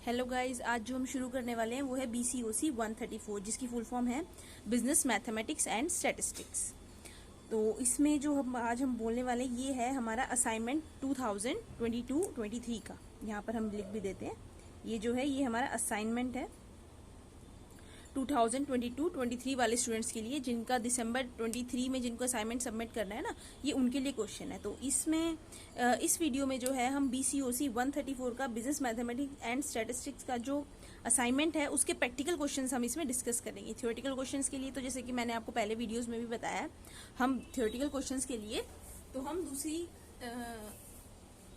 Hello guys, आज जो हम शुरू करने वाले हैं वो है BCOC 134, जिसकी फुल फॉर्म है बिजनेस मैथमेटिक्स एंड स्टैटिस्टिक्स। तो इसमें जो आज हम बोलने वाले ये है हमारा असाइनमेंट 2022-23 का। यहाँ पर हम लिख भी देते हैं, ये जो है ये हमारा असाइनमेंट है 2022-23 वाले स्टूडेंट्स के लिए, जिनका दिसंबर 23 में जिनको असाइनमेंट सबमिट करना है ना, ये उनके लिए क्वेश्चन है। तो इसमें इस वीडियो में जो है हम BCOC 134 का बिजनेस मैथमेटिक्स एंड स्टैटिस्टिक्स का जो असाइनमेंट है उसके प्रैक्टिकल क्वेश्चंस हम इसमें डिस्कस करेंगे। थ्योरेटिकल क्वेश्चंस के लिए तो जैसे कि मैंने आपको पहले वीडियोज में भी बताया है, हम थ्योरेटिकल क्वेश्चंस के लिए तो हम दूसरी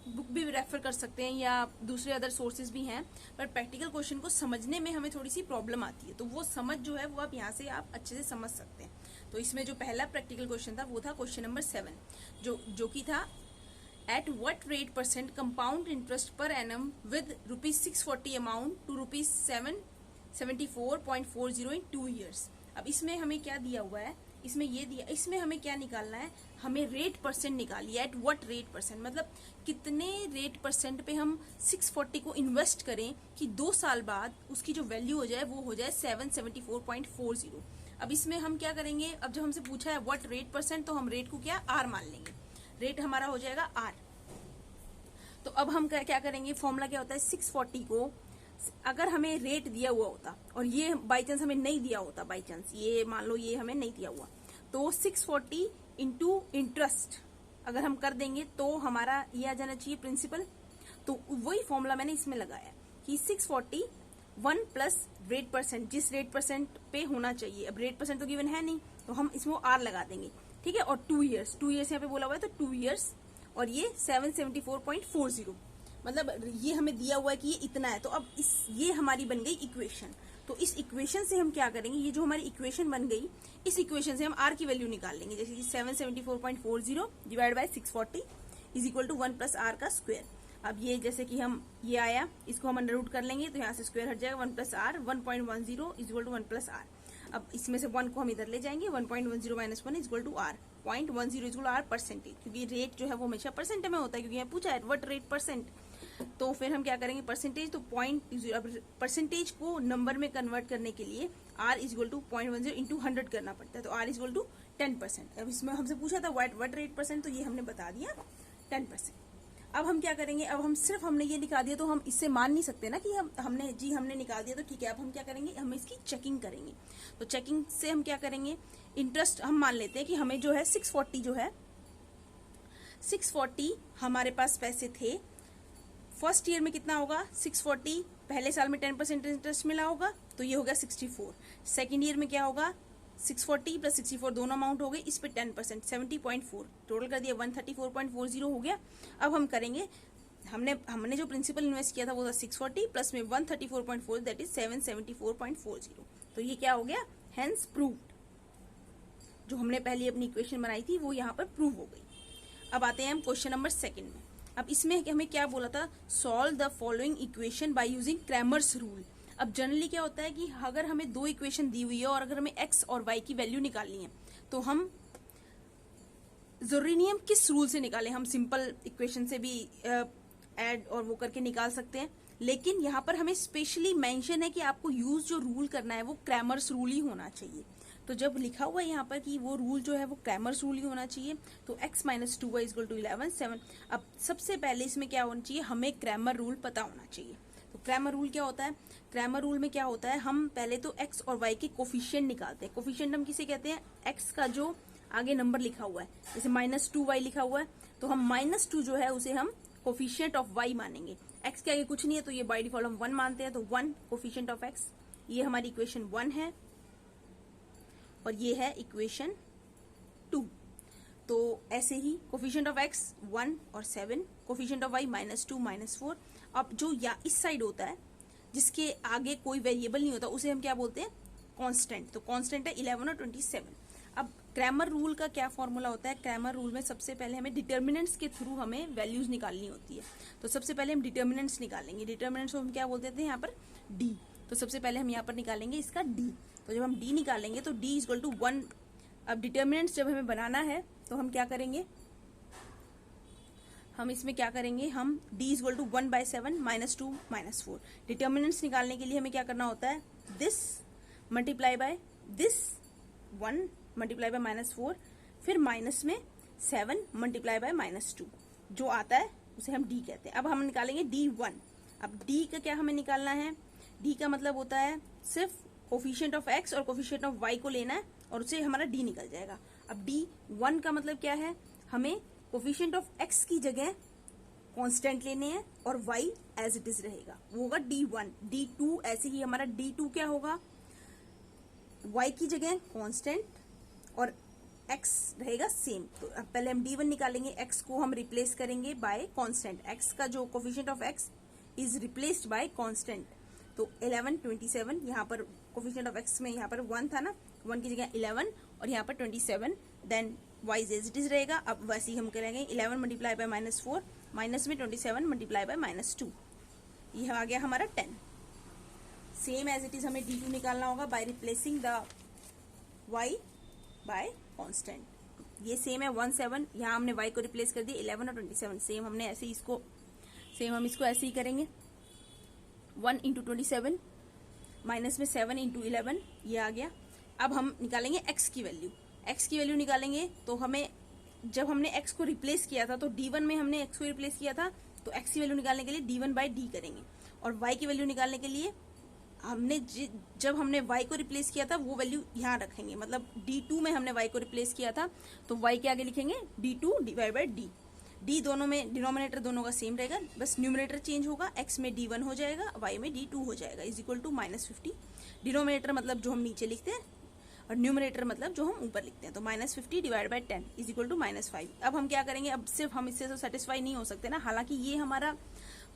बुक भी रेफर कर सकते हैं या दूसरे अदर सोर्सेज भी हैं, पर प्रैक्टिकल क्वेश्चन को समझने में हमें थोड़ी सी प्रॉब्लम आती है। तो वो समझ जो है वो आप यहाँ से आप अच्छे से समझ सकते हैं। तो इसमें जो पहला प्रैक्टिकल क्वेश्चन था वो था क्वेश्चन नंबर 7, जो कि था at what rate % compound interest per annum with ₹640 amount to ₹774.40 in 2 years। अब इसमें हमें क्या दिया हुआ है, इसमें हमें क्या निकालना है, हमें रेट % निकालिए। एट व्हाट रेट %, मतलब कितने रेट % पे हम 640 को इन्वेस्ट करें कि 2 साल बाद उसकी जो वैल्यू हो जाए वो हो जाए 774.40। अब इसमें हम क्या करेंगे, अब जब हमसे पूछा है व्हाट रेट % तो हम रेट को क्या आर मान लेंगे, रेट हमारा हो जाएगा आर। तो अब हम क्या करेंगे, फॉर्मूला क्या होता है, 640 को अगर हमें रेट दिया हुआ होता और ये बाई चांस हमें नहीं दिया होता, बाई चांस ये मान लो ये हमें नहीं दिया हुआ, तो 640 इंटू इंटरेस्ट अगर हम कर देंगे तो हमारा ये आ जाना चाहिए प्रिंसिपल। तो वही फॉर्मूला मैंने इसमें लगाया कि 640 1 प्लस रेट %, जिस रेट % पे होना चाहिए। अब रेट % तो गिवन है नहीं, तो हम इसमें आर लगा देंगे, ठीक है। और 2 years यहाँ पे बोला हुआ है, तो 2 years और ये 774.40, मतलब ये हमें दिया हुआ है कि ये इतना है। तो अब ये हमारी बन गई इक्वेशन। तो इस इक्वेशन से हम क्या करेंगे, ये जो हमारी इक्वेशन बन गई, इस इक्वेशन से हम आर की वैल्यू निकाल लेंगे। जैसे कि 774.40 divide by 640 is equal to 1 plus R का स्क्वायर। अब ये जैसे कि हम ये आया, इसको हम अंडर रूट कर लेंगे तो यहाँ से स्क्वायर हट जाएगा, 1 plus R 1.10 is equal to 1 plus R. अब इसमें से 1 को हम इधर ले जाएंगे, 1.10 minus 1 is equal to R, 0.10 is equal to R %, क्योंकि रेट जो है वो हमेशा % में होता है, क्योंकि यहाँ पूछा है व्हाट रेट %। तो फिर हम क्या करेंगे, परसेंटेज, तो परसेंटेज को नंबर में कन्वर्ट करने के लिए r is equal to 0.10 into 100 करना पड़ता है, तो r इज इक्वल टू 10%। अब इसमें हमसे पूछा था व्हाट रेट %, तो ये हमने बता दिया 10%। अब हम क्या करेंगे, अब हमने ये निकाल दिया, तो हम इससे मान नहीं सकते ना कि हमने निकाल दिया तो ठीक है। अब हम क्या करेंगे, हम इसकी चेकिंग करेंगे। तो चेकिंग से हम क्या करेंगे, इंटरेस्ट हम मान लेते हैं कि हमें जो है 640 हमारे पास पैसे थे। फर्स्ट ईयर में कितना होगा, 640 पहले साल में 10% इंटरेस्ट मिला होगा, तो ये हो गया 64। सेकेंड ईयर में क्या होगा, 640 प्लस 64 दोनों अमाउंट हो गए, इस पे 10% 70.4, टोटल कर दिया 134.40 हो गया। अब हम करेंगे, हमने जो प्रिंसिपल इन्वेस्ट किया था वो था 640 प्लस में 134.4, दैट इज 774.40। तो ये क्या हो गया, हेंस प्रूव्ड। जो हमने पहले अपनी इक्वेशन बनाई थी वो यहाँ पर प्रूव हो गई। अब आते हैं हम क्वेश्चन नंबर 2 में। अब इसमें हमें क्या बोला था, solve the following equation by using Cramer's rule. अब जनरली क्या होता है कि अगर हमें 2 इक्वेशन दी हुई है और अगर हमें x और y की वैल्यू निकालनी है, तो हम जरूरी नहीं हम किस रूल से निकालें, हम सिंपल इक्वेशन से भी ऐड और वो करके निकाल सकते हैं, लेकिन यहाँ पर हमें स्पेशली मेंशन है कि आपको यूज जो रूल करना है वो क्रैमर्स रूल ही होना चाहिए। तो जब लिखा हुआ है यहाँ पर कि वो रूल जो है वो क्रैमर्स रूल ही होना चाहिए, तो x minus 2y is equal to 11 7। अब सबसे पहले इसमें क्या होना चाहिए, हमें क्रैमर रूल पता होना चाहिए। तो क्रैमर रूल क्या होता है, क्रैमर रूल में क्या होता है, हम पहले तो x और y के कोफिशिएंट निकालते हैं। कोफिशिएंट हम किसे कहते हैं, x का जो आगे नंबर लिखा हुआ है, जैसे -2y लिखा हुआ है, तो हम -2 जो है उसे हम कोफिशिएंट ऑफ y मानेंगे। x के आगे कुछ नहीं है तो ये बाय डिफॉल्ट हम 1 मानते हैं, तो 1 कोफिशिएंट ऑफ x। ये हमारी इक्वेशन 1 है और ये है इक्वेशन 2। तो ऐसे ही कोफिशिएंट ऑफ x 1 और 7, कोफिशिएंट ऑफ y -2 -4। अब जो या इस साइड होता है जिसके आगे कोई वेरिएबल नहीं होता उसे हम क्या बोलते हैं, कांस्टेंट। तो कांस्टेंट है 11 और 27। अब क्रैमर रूल का क्या फॉर्मूला होता है, क्रैमर रूल में सबसे पहले हमें डिटर्मिनेंट्स के थ्रू हमें वैल्यूज निकालनी होती है। तो सबसे पहले हम डिटर्मिनेंट्स निकालेंगे, डिटर्मिनेंट्स को हम क्या बोलते थे यहाँ पर, d। तो सबसे पहले हम यहाँ पर निकालेंगे इसका d। तो जब हम d निकालेंगे तो d इज इक्वल टू 1। अब डिटर्मिनेंट्स जब हमें बनाना है तो हम क्या करेंगे, हम इसमें क्या करेंगे, हम d is equal to 1/7 -2 -4। Determinants निकालने के लिए हमें क्या करना होता है, this multiply by this 1 multiply by -4, फिर माइनस में 7 मल्टीप्लाई बाय -2 जो आता है उसे हम d कहते हैं। अब हम निकालेंगे d1। अब d का क्या हमें निकालना है, d का मतलब होता है सिर्फ कोफिशिएंट ऑफ x और कोफिशिएंट ऑफ y को लेना है और उससे हमारा d निकल जाएगा। अब d1 का मतलब क्या है, हमें कोफिशिएंट ऑफ x की जगह कांस्टेंट लेने हैं और y एज इट इज रहेगा, वो होगा d1। d2 ऐसे ही हमारा d2 क्या होगा, y की जगह कांस्टेंट और x रहेगा सेम। तो अब पहले हम d1 निकालेंगे, x को हम रिप्लेस करेंगे बाय कांस्टेंट, x का जो coefficient of x is replaced by constant. तो 11 27, यहाँ पर कोफिशिएंट ऑफ x में यहाँ पर 1 था ना, 1 की जगह 11 और यहाँ पर 27, then y as it is रहेगा। अब वैसे ही हम करेंगे 11 मल्टीप्लाई बाय -4 माइनस में 27 मल्टीप्लाई बाय -2, यह आ गया हमारा 10। सेम एज इट इज हमें d2 निकालना होगा by replacing the y bye constant. ये सेम है 1 7, यहाँ हमने y को रिप्लेस कर दिया 11 और 27, सेम हमने ऐसे ही इसको हम इसको ऐसे ही करेंगे। 1 इंटू 27 माइनस में 7 इंटू 11, ये आ गया। अब हम निकालेंगे x की वैल्यू। x की वैल्यू निकालेंगे तो हमें, जब हमने x को रिप्लेस किया था तो d1 में हमने x को रिप्लेस किया था, तो x की वैल्यू निकालने के लिए d1 बाई d करेंगे, और y की वैल्यू निकालने के लिए हमने जब हमने y को रिप्लेस किया था वो वैल्यू यहाँ रखेंगे। मतलब d2 में हमने y को रिप्लेस किया था तो y के आगे लिखेंगे d2 divide by d। d दोनों में डिनोमिनेटर दोनों का सेम रहेगा, बस न्यूमरेटर चेंज होगा, x में d1 हो जाएगा, y में d2 हो जाएगा, इज इक्वल टू -50। डिनोमिनेटर मतलब जो हम नीचे लिखते हैं और न्यूमरेटर मतलब जो हम ऊपर लिखते हैं, तो -50 divide by 10 is equal to -5। अब हम क्या करेंगे, अब सिर्फ हम इससे तो सेटिस्फाई नहीं हो सकते ना, हालांकि ये हमारा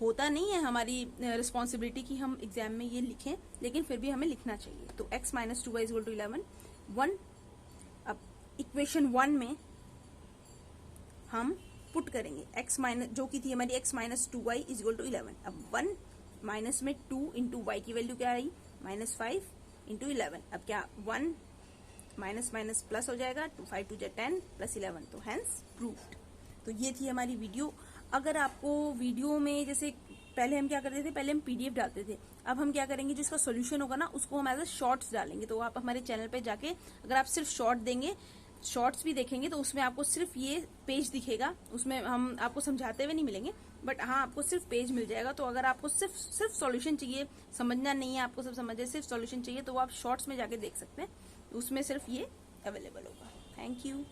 होता नहीं है हमारी रिस्पॉन्सिबिलिटी कि हम एग्जाम में ये लिखें, लेकिन फिर भी हमें लिखना चाहिए। तो x minus 2y is equal to 11 1। अब इक्वेशन 1 में हम पुट करेंगे x माइनस, जो की थी हमारी x minus 2y is equal to 11। अब 1 माइनस में 2 इंटू वाई की वैल्यू क्या आई, -5 इंटू 11। अब क्या 1 माइनस माइनस प्लस हो जाएगा, 5 2 10 प्लस 11, तो हैंस प्रूव्ड। तो ये थी हमारी वीडियो। अगर आपको वीडियो में, जैसे पहले हम क्या करते थे, पहले हम पीडीएफ डालते थे, अब हम क्या करेंगे, जिसका सोल्यूशन होगा ना उसको हम एज ए शॉर्ट्स डालेंगे। तो आप हमारे चैनल पे जाके अगर आप सिर्फ शॉर्ट देंगे, शॉर्ट्स भी देखेंगे, तो उसमें आपको सिर्फ ये पेज दिखेगा, उसमें हम आपको समझाते हुए नहीं मिलेंगे, बट हाँ आपको सिर्फ पेज मिल जाएगा। तो अगर आपको सिर्फ सॉल्यूशन चाहिए, समझना नहीं है आपको, सब समझे, सिर्फ सॉल्यूशन चाहिए, तो आप शॉर्ट्स में जाके देख सकते हैं, उसमें सिर्फ ये अवेलेबल होगा। Thank you.